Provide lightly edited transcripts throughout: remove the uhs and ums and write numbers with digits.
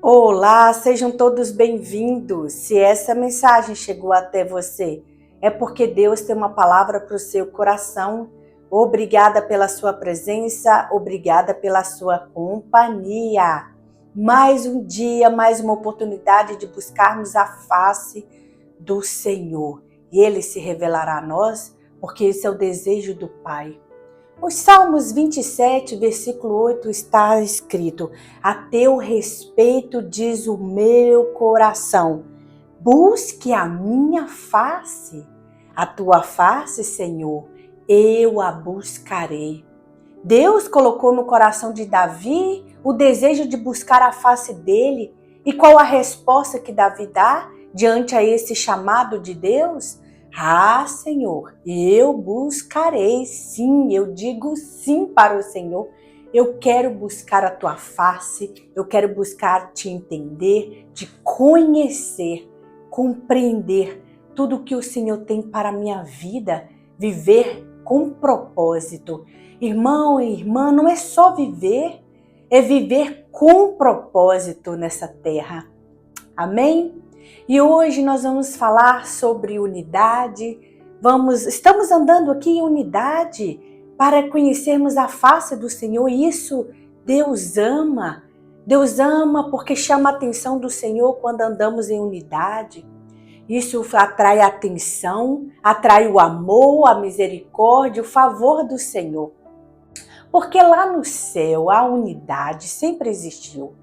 Olá, sejam todos bem-vindos. Se essa mensagem chegou até você, é porque Deus tem uma palavra para o seu coração. Obrigada pela sua presença, obrigada pela sua companhia. Mais um dia, mais uma oportunidade de buscarmos a face do Senhor. E Ele se revelará a nós, porque esse é o desejo do Pai. Os Salmos 27, versículo 8 está escrito: a teu respeito diz o meu coração, busque a minha face. A tua face, Senhor, eu a buscarei. Deus colocou no coração de Davi o desejo de buscar a face dele. E qual a resposta que Davi dá diante a esse chamado de Deus? Ah, Senhor, eu buscarei, sim, eu digo sim para o Senhor. Eu quero buscar a tua face, eu quero buscar te entender, te conhecer, compreender tudo que o Senhor tem para a minha vida, viver com propósito. Irmão e irmã, não é só viver, é viver com propósito nessa terra. Amém? E hoje nós vamos falar sobre unidade. Estamos andando aqui em unidade para conhecermos a face do Senhor. E isso Deus ama. Deus ama porque chama a atenção do Senhor quando andamos em unidade. Isso atrai a atenção, atrai o amor, a misericórdia, o favor do Senhor. Porque lá no céu a unidade sempre existiu.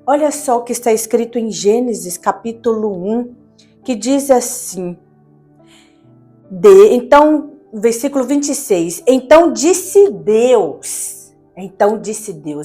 Olha só o que está escrito em Gênesis capítulo 1, que diz assim, versículo 26, então disse Deus,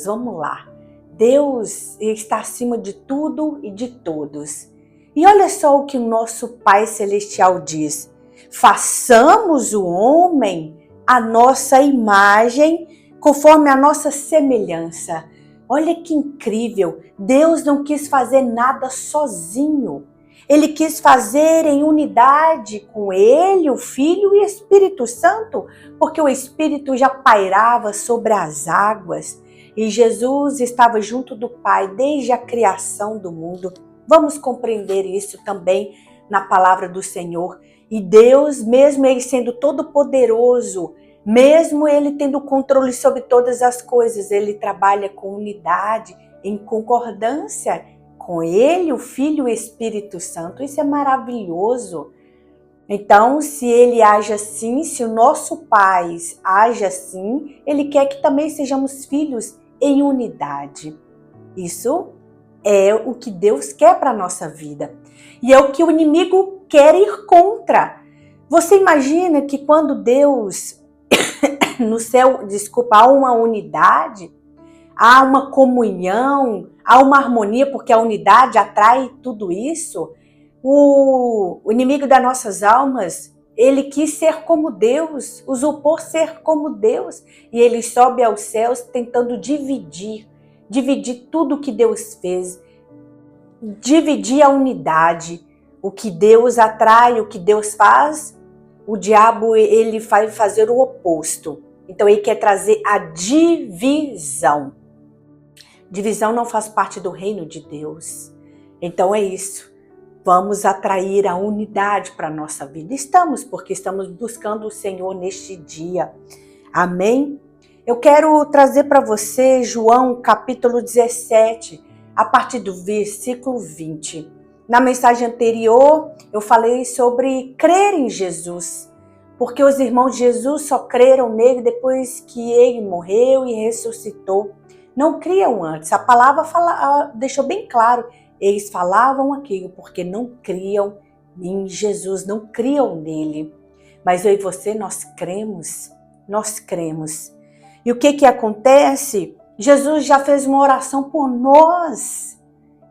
vamos lá, Deus está acima de tudo e de todos. E olha só o que o nosso Pai Celestial diz, façamos o homem a nossa imagem, conforme a nossa semelhança. Olha que incrível, Deus não quis fazer nada sozinho. Ele quis fazer em unidade com Ele, o Filho e o Espírito Santo, porque o Espírito já pairava sobre as águas e Jesus estava junto do Pai desde a criação do mundo. Vamos compreender isso também na palavra do Senhor. E Deus, mesmo Ele sendo todo-poderoso, mesmo Ele tendo controle sobre todas as coisas, Ele trabalha com unidade, em concordância com Ele, o Filho e o Espírito Santo. Isso é maravilhoso. Então, se Ele age assim, se o nosso Pai age assim, Ele quer que também sejamos filhos em unidade. Isso é o que Deus quer para a nossa vida. E é o que o inimigo quer ir contra. Você imagina que quando Deus no céu, há uma unidade, há uma comunhão, há uma harmonia, porque a unidade atrai tudo isso. O inimigo das nossas almas, ele quis ser como Deus, usurpou ser como Deus, e ele sobe aos céus tentando dividir tudo que Deus fez, dividir a unidade, o que Deus atrai, o que Deus faz. O diabo, ele vai fazer o oposto. Então, ele quer trazer a divisão. Divisão não faz parte do reino de Deus. Então, é isso. Vamos atrair a unidade para a nossa vida. Porque estamos buscando o Senhor neste dia. Amém? Eu quero trazer para você João capítulo 17, a partir do versículo 20. Na mensagem anterior, eu falei sobre crer em Jesus, porque os irmãos de Jesus só creram nele depois que ele morreu e ressuscitou. Não criam antes. A palavra deixou bem claro, eles falavam aquilo porque não criam em Jesus, não criam nele. Mas eu e você, nós cremos. E o que acontece? Jesus já fez uma oração por nós.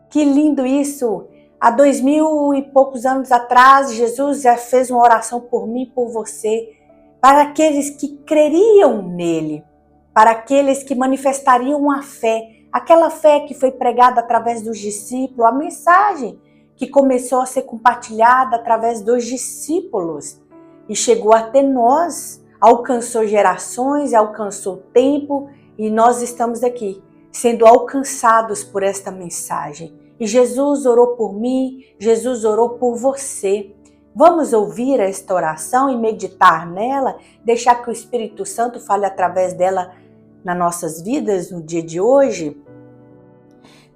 Que lindo isso! Há 2000 e poucos anos atrás, Jesus já fez uma oração por mim e por você, para aqueles que creriam nele, para aqueles que manifestariam a fé, aquela fé que foi pregada através dos discípulos, a mensagem que começou a ser compartilhada através dos discípulos e chegou até nós, alcançou gerações, alcançou tempo e nós estamos aqui, sendo alcançados por esta mensagem. E Jesus orou por mim, Jesus orou por você. Vamos ouvir esta oração e meditar nela, deixar que o Espírito Santo fale através dela nas nossas vidas no dia de hoje?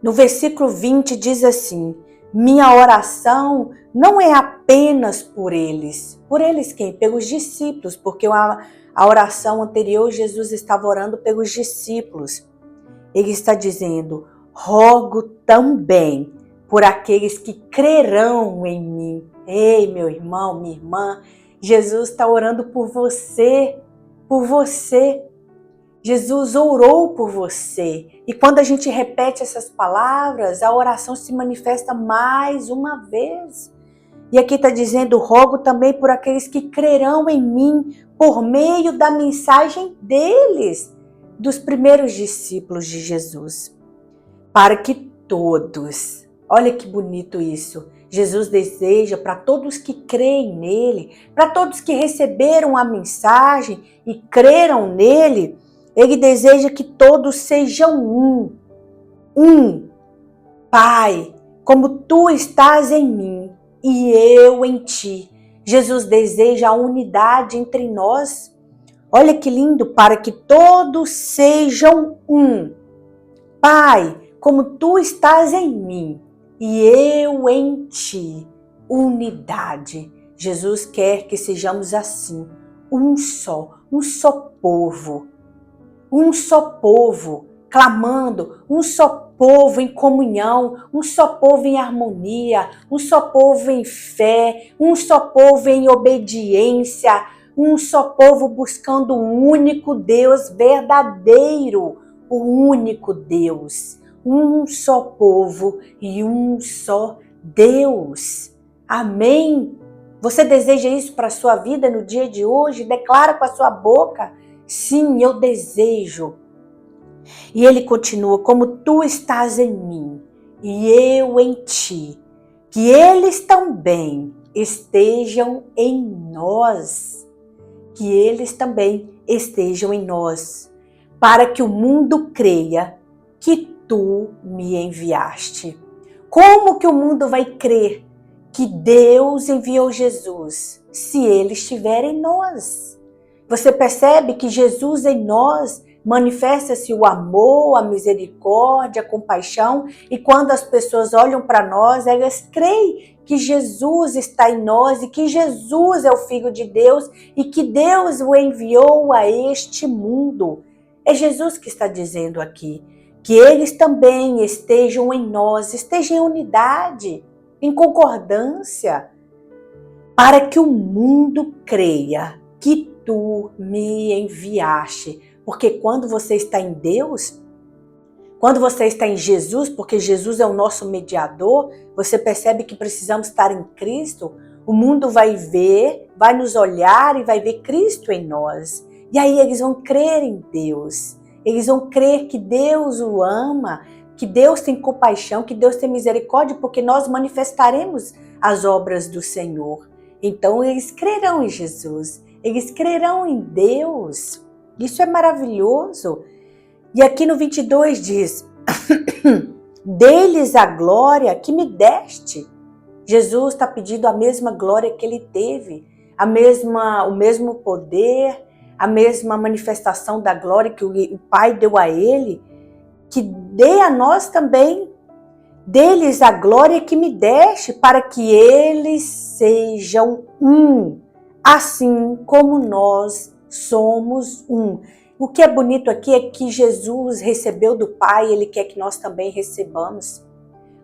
No versículo 20 diz assim: minha oração não é apenas por eles. Por eles quem? Pelos discípulos, porque a oração anterior Jesus estava orando pelos discípulos. Ele está dizendo: rogo também por aqueles que crerão em mim. Ei, meu irmão, minha irmã, Jesus está orando por você, por você. Jesus orou por você. E quando a gente repete essas palavras, a oração se manifesta mais uma vez. E aqui está dizendo: rogo também por aqueles que crerão em mim por meio da mensagem deles, dos primeiros discípulos de Jesus. Para que todos, olha que bonito isso, Jesus deseja para todos que creem nele, para todos que receberam a mensagem e creram nele, ele deseja que todos sejam um. Um. Pai, como tu estás em mim e eu em ti. Jesus deseja a unidade entre nós. Olha que lindo, para que todos sejam um. Pai, como tu estás em mim e eu em ti. Unidade. Jesus quer que sejamos assim, um só povo. Um só povo, clamando, um só povo em comunhão, um só povo em harmonia, um só povo em fé, um só povo em obediência, um só povo buscando o único Deus verdadeiro, o único Deus, um só povo e um só Deus. Amém? Você deseja isso para a sua vida no dia de hoje? Declara com a sua boca: sim, eu desejo. E ele continua: como tu estás em mim e eu em ti, que eles também estejam em nós. Que eles também estejam em nós, para que o mundo creia que tu me enviaste. Como que o mundo vai crer que Deus enviou Jesus se ele estiver em nós? Você percebe que Jesus em nós manifesta-se o amor, a misericórdia, a compaixão, e quando as pessoas olham para nós, elas creem que Jesus está em nós e que Jesus é o Filho de Deus e que Deus o enviou a este mundo. É Jesus que está dizendo aqui que eles também estejam em nós, estejam em unidade, em concordância, para que o mundo creia que tu me enviaste. Porque quando você está em Deus, quando você está em Jesus, porque Jesus é o nosso mediador, você percebe que precisamos estar em Cristo, o mundo vai ver, vai nos olhar e vai ver Cristo em nós. E aí eles vão crer em Deus. Eles vão crer que Deus o ama, que Deus tem compaixão, que Deus tem misericórdia, porque nós manifestaremos as obras do Senhor. Então eles crerão em Jesus, eles crerão em Deus. Isso é maravilhoso. E aqui no 22 diz: deles a glória que me deste. Jesus está pedindo a mesma glória que ele teve, o mesmo poder, a mesma manifestação da glória que o Pai deu a ele, que dê a nós também. Deles a glória que me deste, para que eles sejam um, assim como nós somos um. O que é bonito aqui é que Jesus recebeu do Pai, ele quer que nós também recebamos.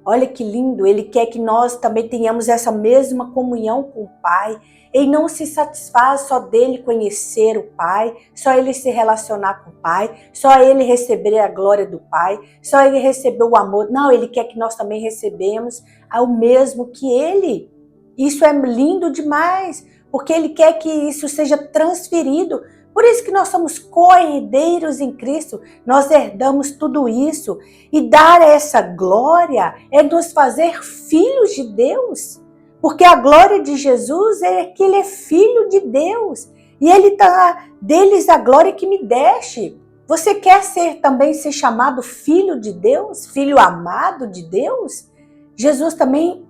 Olha que lindo, ele quer que nós também tenhamos essa mesma comunhão com o Pai. Ele não se satisfaz só dele conhecer o Pai, só ele se relacionar com o Pai, só ele receber a glória do Pai, só ele receber o amor. Não, ele quer que nós também recebemos o mesmo que ele. Isso é lindo demais, porque ele quer que isso seja transferido. Por isso que nós somos co-herdeiros em Cristo, nós herdamos tudo isso. E dar essa glória é nos fazer filhos de Deus. Porque a glória de Jesus é que ele é filho de Deus. E ele está, deles a glória que me deste. Você quer também ser chamado filho de Deus? Filho amado de Deus? Jesus também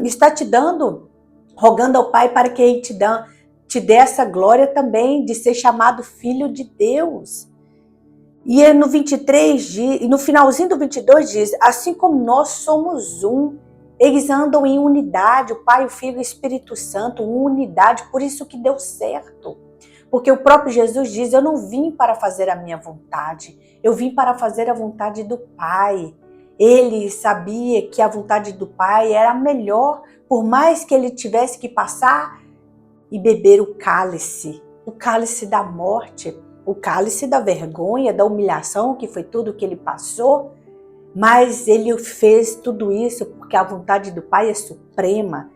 está te dando, rogando ao Pai para que Ele te dê essa glória também de ser chamado filho de Deus. E no 23, e no finalzinho do 22 diz, assim como nós somos um, eles andam em unidade, o Pai, o Filho e o Espírito Santo, unidade, por isso que deu certo. Porque o próprio Jesus diz, eu não vim para fazer a minha vontade, eu vim para fazer a vontade do Pai. Ele sabia que a vontade do Pai era a melhor, por mais que ele tivesse que passar e beber o cálice da morte, o cálice da vergonha, da humilhação, que foi tudo que ele passou, mas ele fez tudo isso porque a vontade do Pai é suprema.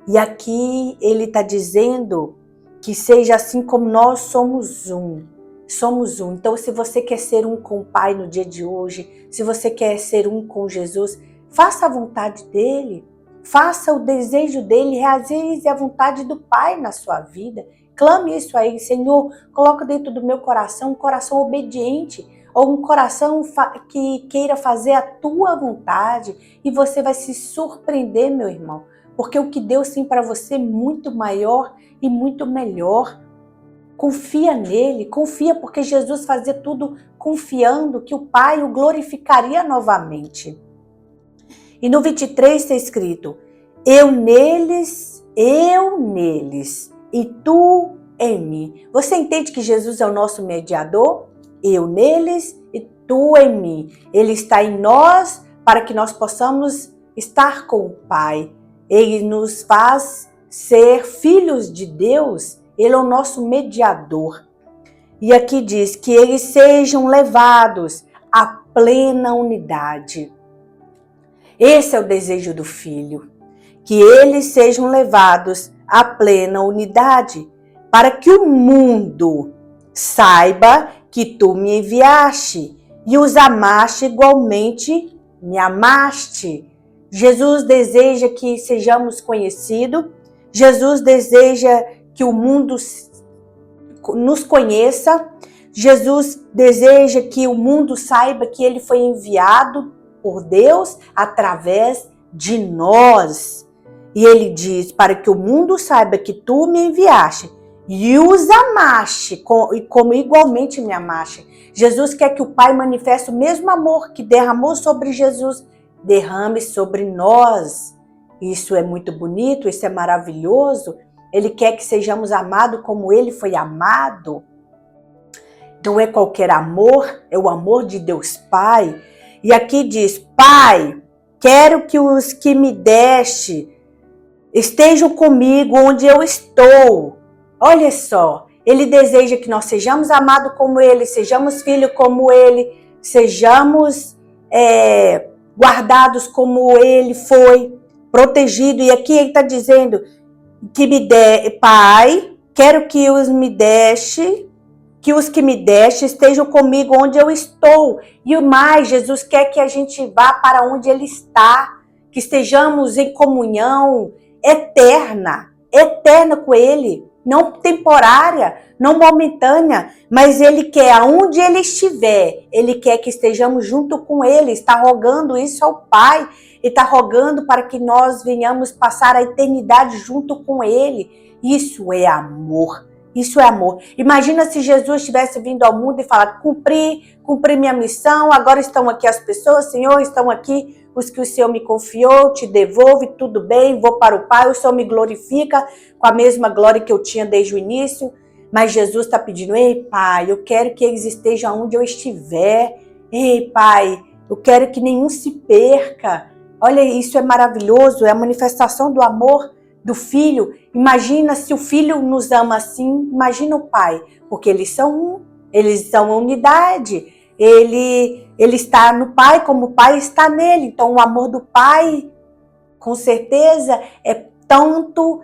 E aqui ele está dizendo que seja assim como nós somos um. Somos um. Então, se você quer ser um com o Pai no dia de hoje, se você quer ser um com Jesus, faça a vontade dele, faça o desejo dele, realize a vontade do Pai na sua vida. Clame isso a ele, Senhor, coloca dentro do meu coração um coração obediente, ou um coração que queira fazer a tua vontade, e você vai se surpreender, meu irmão, porque o que Deus tem para você é muito maior e muito melhor. Confia nele, confia, porque Jesus fazia tudo confiando que o Pai o glorificaria novamente. E no 23 está escrito, eu neles, e tu em mim. Você entende que Jesus é o nosso mediador? Eu neles e tu em mim. Ele está em nós para que nós possamos estar com o Pai. Ele nos faz ser filhos de Deus. Ele é o nosso mediador. E aqui diz que eles sejam levados à plena unidade. Esse é o desejo do Filho. Que eles sejam levados à plena unidade, para que o mundo saiba que tu me enviaste e os amaste igualmente me amaste. Jesus deseja que sejamos conhecidos, Jesus deseja que o mundo nos conheça, Jesus deseja que o mundo saiba que ele foi enviado por Deus através de nós. E ele diz, para que o mundo saiba que tu me enviaste e os amaste, como igualmente me amaste. Jesus quer que o Pai manifeste o mesmo amor que derramou sobre Jesus, derrame sobre nós. Isso é muito bonito, isso é maravilhoso. Ele quer que sejamos amados como ele foi amado. Não é qualquer amor, é o amor de Deus Pai. E aqui diz, Pai, quero que os que me deste estejam comigo onde eu estou. Olha só, ele deseja que nós sejamos amados como ele, sejamos filhos como ele, sejamos guardados como ele foi, protegido. E aqui ele está dizendo que Pai, quero que os que me deste estejam comigo onde eu estou. E o mais, Jesus quer que a gente vá para onde ele está, que estejamos em comunhão eterna com ele, não temporária, não momentânea, mas ele quer, aonde ele estiver, ele quer que estejamos junto com ele, está rogando isso ao Pai, e está rogando para que nós venhamos passar a eternidade junto com ele. Isso é amor. Isso é amor. Imagina se Jesus tivesse vindo ao mundo e falado, cumpri minha missão, agora estão aqui as pessoas, Senhor, estão aqui os que o Senhor me confiou, te devolve, tudo bem, vou para o Pai, o Senhor me glorifica com a mesma glória que eu tinha desde o início. Mas Jesus está pedindo, ei Pai, eu quero que eles estejam onde eu estiver. Ei Pai, eu quero que nenhum se perca. Olha, isso é maravilhoso, é a manifestação do amor do Filho. Imagina se o Filho nos ama assim, imagina o Pai, porque eles são um, eles são unidade. Ele está no Pai como o Pai está nele. Então o amor do Pai, com certeza, é tanto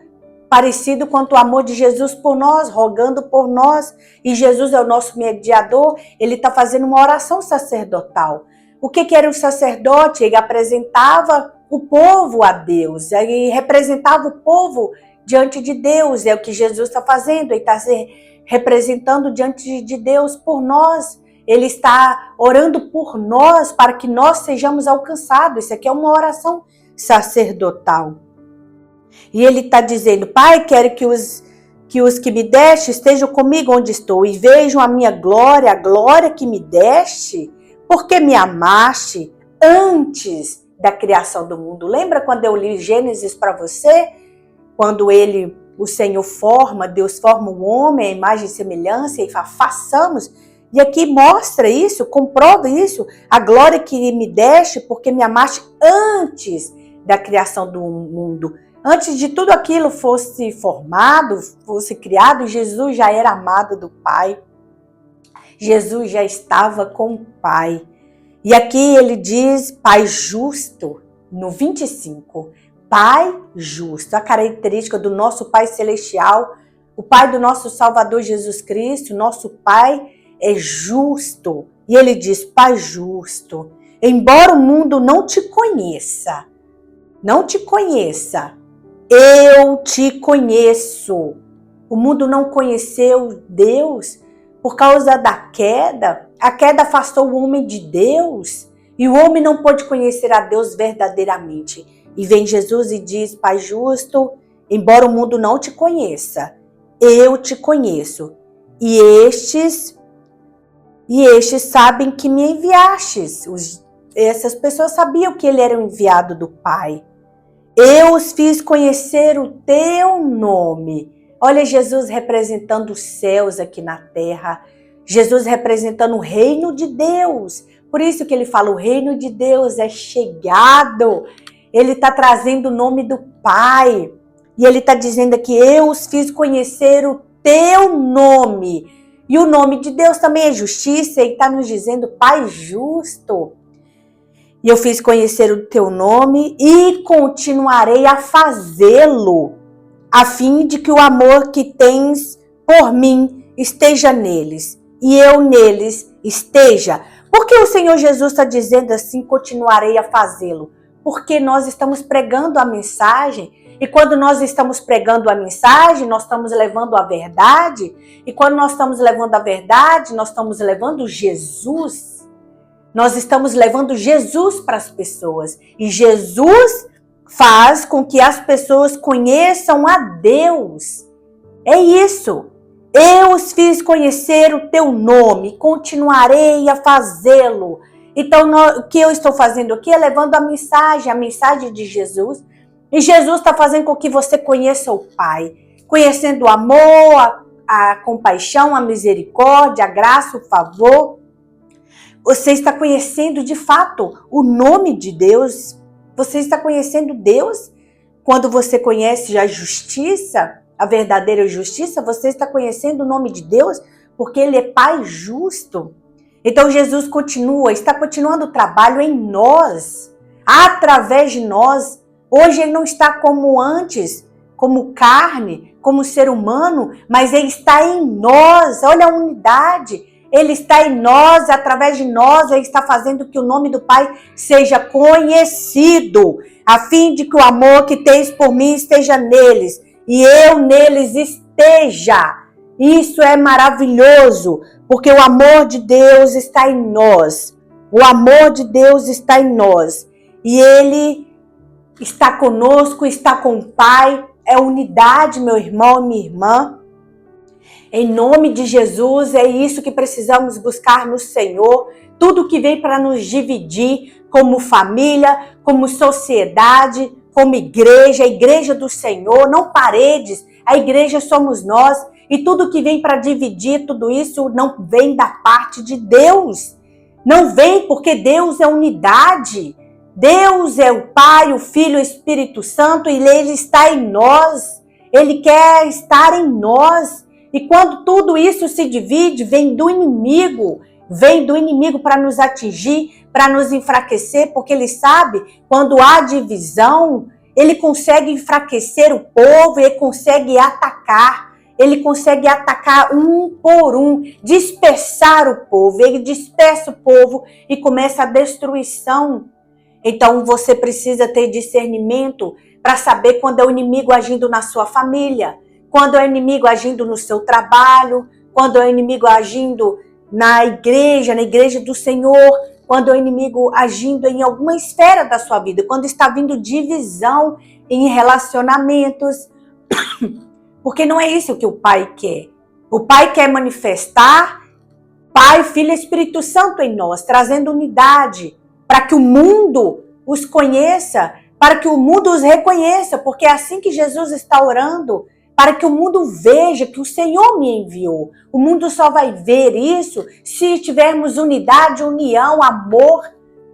parecido quanto o amor de Jesus por nós, rogando por nós. E Jesus é o nosso mediador, ele está fazendo uma oração sacerdotal. O que era o sacerdote? Ele apresentava o povo a Deus, ele representava o povo diante de Deus. É o que Jesus está fazendo, ele está se representando diante de Deus por nós. Ele está orando por nós para que nós sejamos alcançados. Isso aqui é uma oração sacerdotal. E ele está dizendo, Pai, quero que os que me deste estejam comigo onde estou e vejam a minha glória, a glória que me deste, porque me amaste antes da criação do mundo. Lembra quando eu li Gênesis para você? Quando o Senhor forma, Deus forma o homem, a imagem e semelhança, e fala, façamos. E aqui mostra isso, comprova isso, a glória que me deste, porque me amaste antes da criação do mundo. Antes de tudo aquilo fosse formado, fosse criado, Jesus já era amado do Pai. Jesus já estava com o Pai. E aqui ele diz Pai justo, no 25. Pai justo, a característica do nosso Pai Celestial, o Pai do nosso Salvador Jesus Cristo, nosso Pai é justo. E ele diz, Pai justo, embora o mundo não te conheça, eu te conheço. O mundo não conheceu Deus por causa da queda. A queda afastou o homem de Deus e o homem não pôde conhecer a Deus verdadeiramente. E vem Jesus e diz, Pai justo, embora o mundo não te conheça, eu te conheço. E estes sabem que me enviastes. Essas pessoas sabiam que ele era o enviado do Pai. Eu os fiz conhecer o teu nome. Olha Jesus representando os céus aqui na terra. Jesus representando o reino de Deus. Por isso que ele fala, o reino de Deus é chegado. Ele está trazendo o nome do Pai. E ele está dizendo aqui, eu os fiz conhecer o teu nome. E o nome de Deus também é justiça. Ele está nos dizendo, Pai justo. E eu fiz conhecer o teu nome e continuarei a fazê-lo, a fim de que o amor que tens por mim esteja neles e eu neles esteja. Por que o Senhor Jesus está dizendo assim, continuarei a fazê-lo? Porque nós estamos pregando a mensagem e quando nós estamos pregando a mensagem, nós estamos levando a verdade e quando nós estamos levando a verdade, nós estamos levando Jesus. Nós estamos levando Jesus para as pessoas. E Jesus faz com que as pessoas conheçam a Deus. É isso. Eu os fiz conhecer o teu nome. Continuarei a fazê-lo. Então, o que eu estou fazendo aqui é levando a mensagem de Jesus. E Jesus está fazendo com que você conheça o Pai. Conhecendo o amor, a compaixão, a misericórdia, a graça, o favor. Você está conhecendo de fato o nome de Deus. Você está conhecendo Deus. Quando você conhece a justiça, a verdadeira justiça, você está conhecendo o nome de Deus, porque Ele é Pai justo. Então Jesus está continuando o trabalho em nós, através de nós. Hoje Ele não está como antes, como carne, como ser humano, mas Ele está em nós. Olha a unidade. Ele está em nós, através de nós, Ele está fazendo que o nome do Pai seja conhecido, a fim de que o amor que tens por mim esteja neles, e eu neles esteja. Isso é maravilhoso, porque o amor de Deus está em nós. O amor de Deus está em nós. E Ele está conosco, está com o Pai. É unidade, meu irmão e minha irmã. Em nome de Jesus, é isso que precisamos buscar no Senhor. Tudo que vem para nos dividir como família, como sociedade, como igreja, a igreja do Senhor, não paredes, a igreja somos nós. E tudo que vem para dividir, tudo isso não vem da parte de Deus. Não vem porque Deus é unidade. Deus é o Pai, o Filho e o Espírito Santo e Ele está em nós. Ele quer estar em nós. E quando tudo isso se divide, vem do inimigo para nos atingir, para nos enfraquecer, porque ele sabe, quando há divisão, ele consegue enfraquecer o povo, ele consegue atacar um por um, dispersar o povo, ele dispersa o povo e começa a destruição. Então você precisa ter discernimento para saber quando é o inimigo agindo na sua família, quando é o inimigo agindo no seu trabalho, quando é o inimigo agindo na igreja do Senhor, quando o inimigo agindo em alguma esfera da sua vida, quando está vindo divisão em relacionamentos, porque não é isso que o Pai quer. O Pai quer manifestar Pai, Filho e Espírito Santo em nós, trazendo unidade, para que o mundo os conheça, para que o mundo os reconheça, porque é assim que Jesus está orando, para que o mundo veja que o Senhor me enviou. O mundo só vai ver isso se tivermos unidade, união, amor,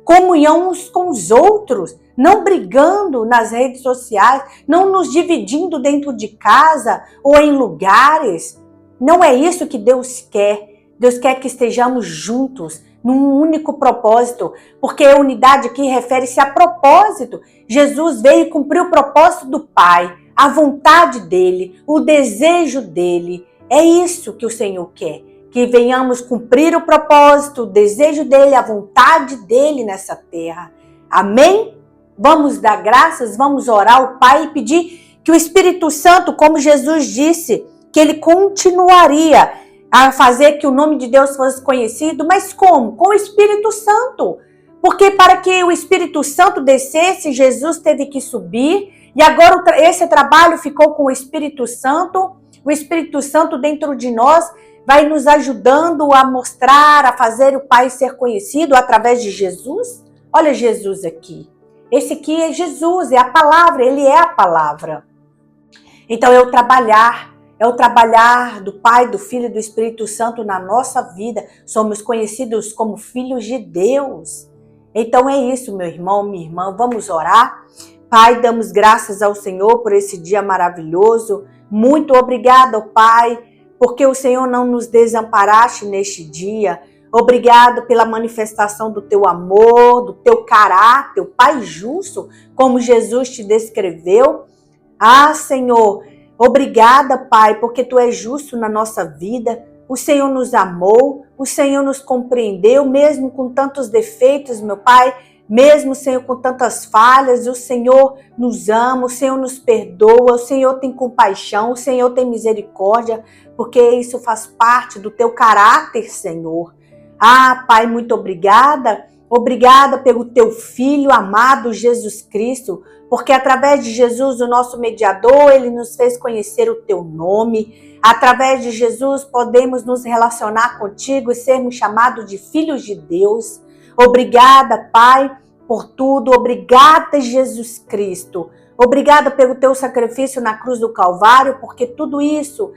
comunhão uns com os outros, não brigando nas redes sociais, não nos dividindo dentro de casa ou em lugares. Não é isso que Deus quer. Deus quer que estejamos juntos num único propósito, porque a unidade aqui refere-se a propósito. Jesus veio cumprir o propósito do Pai, a vontade dele, o desejo dele. É isso que o Senhor quer, que venhamos cumprir o propósito, o desejo dele, a vontade dele nessa terra. Amém? Vamos dar graças, vamos orar ao Pai e pedir que o Espírito Santo, como Jesus disse, que ele continuaria a fazer que o nome de Deus fosse conhecido, mas como? Com o Espírito Santo. Porque para que o Espírito Santo descesse, Jesus teve que subir, e agora esse trabalho ficou com o Espírito Santo dentro de nós vai nos ajudando a mostrar, a fazer o Pai ser conhecido através de Jesus. Olha Jesus aqui. Esse aqui é Jesus, é a palavra, ele é a palavra. Então é o trabalhar do Pai, do Filho e do Espírito Santo na nossa vida. Somos conhecidos como filhos de Deus. Então é isso, meu irmão, minha irmã. Vamos orar. Pai, damos graças ao Senhor por esse dia maravilhoso. Muito obrigado, Pai, porque o Senhor não nos desamparaste neste dia. Obrigado pela manifestação do teu amor, do teu caráter, o Pai justo, como Jesus te descreveu. Ah, Senhor, obrigada, Pai, porque Tu és justo na nossa vida. O Senhor nos amou, o Senhor nos compreendeu, mesmo com tantos defeitos, meu Pai, mesmo, Senhor, com tantas falhas, o Senhor nos ama, o Senhor nos perdoa, o Senhor tem compaixão, o Senhor tem misericórdia, porque isso faz parte do Teu caráter, Senhor. Ah, Pai, muito obrigada. Obrigada pelo Teu Filho amado Jesus Cristo, porque através de Jesus, o nosso mediador, Ele nos fez conhecer o Teu nome. Através de Jesus, podemos nos relacionar contigo e sermos chamados de filhos de Deus. Obrigada, Pai, por tudo. Obrigada, Jesus Cristo. Obrigada pelo Teu sacrifício na cruz do Calvário, porque tudo isso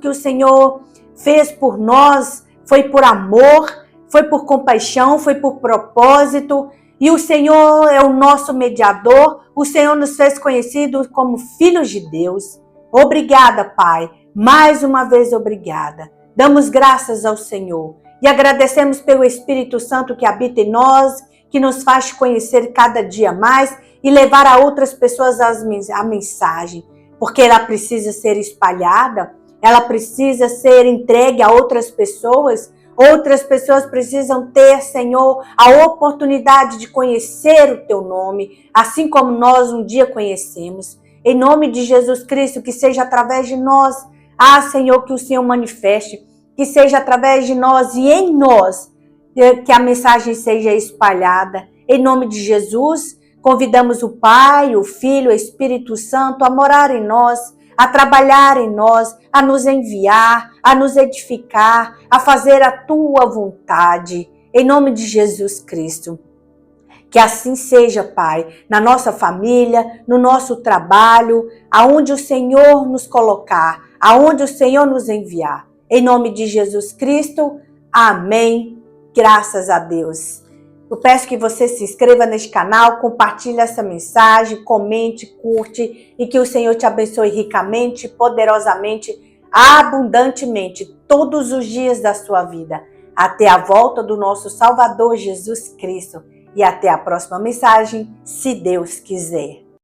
que o Senhor fez por nós foi por amor, foi por compaixão, foi por propósito. E o Senhor é o nosso mediador. O Senhor nos fez conhecidos como filhos de Deus. Obrigada, Pai. Mais uma vez, obrigada. Damos graças ao Senhor. E agradecemos pelo Espírito Santo que habita em nós, que nos faz conhecer cada dia mais e levar a outras pessoas a mensagem. Porque ela precisa ser espalhada, ela precisa ser entregue a outras pessoas. Outras pessoas precisam ter, Senhor, a oportunidade de conhecer o Teu nome, assim como nós um dia conhecemos. Em nome de Jesus Cristo, que seja através de nós, Senhor, que o Senhor manifeste, que seja através de nós e em nós, que a mensagem seja espalhada. Em nome de Jesus, convidamos o Pai, o Filho, o Espírito Santo a morar em nós, a trabalhar em nós, a nos enviar, a nos edificar, a fazer a Tua vontade. Em nome de Jesus Cristo. Que assim seja, Pai, na nossa família, no nosso trabalho, aonde o Senhor nos colocar, aonde o Senhor nos enviar. Em nome de Jesus Cristo, amém. Graças a Deus. Eu peço que você se inscreva neste canal, compartilhe essa mensagem, comente, curte e que o Senhor te abençoe ricamente, poderosamente, abundantemente, todos os dias da sua vida. Até a volta do nosso Salvador Jesus Cristo. E até a próxima mensagem, se Deus quiser.